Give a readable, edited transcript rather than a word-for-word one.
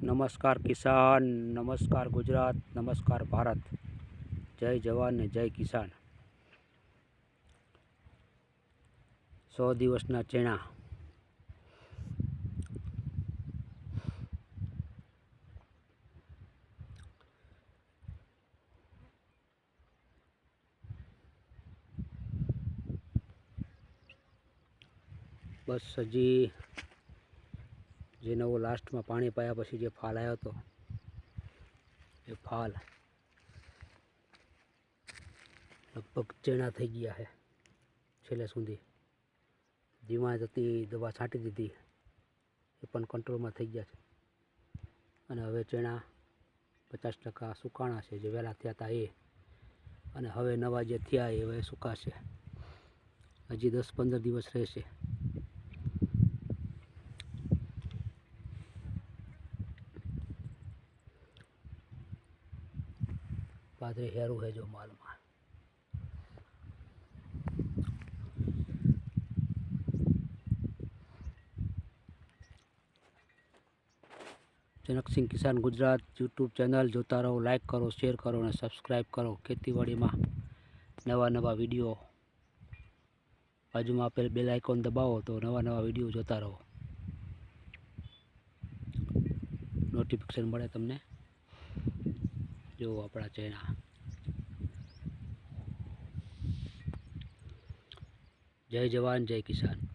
નમસ્કાર કિસાન, નમસ્કાર ગુજરાત, નમસ્કાર ભારત. જય જવાન ને જય કિસાન. 100 દિવસના ચેણા. બસ હજી જે નવો લાસ્ટમાં પાણી પાયા પછી જે ફાલ આવ્યો હતો એ ફાલ લગભગ ચેણા થઈ ગયા છે. છેલ્લે સુધી ધીમા જતી દવા છાંટી દીધી એ પણ કંટ્રોલમાં થઈ ગયા છે અને હવે ચેણા 50% સુકાણા છે. જે વહેલા થયા હતા એ, અને હવે નવા જે થયા એ હવે સુકાશે. હજી 10-15 દિવસ રહેશે. પાદરે હેરું है जो मालમાં. જનકસિંહ કિસાન ગુજરાત યુટ્યુબ ચેનલ જોતા રહો, લાઈક કરો, શેર કરો અને સબસ્ક્રાઈબ કરો. ખેતીવાડીમાં નવા વિડીયો બાજુમાં આપેલ બેલ આઇકોન દબાવો તો નવા વિડીયો જોતા રહો. નોટિફિકેશન મળે તમને. જો આપણા ચેણા. જય જવાન જય કિસાન.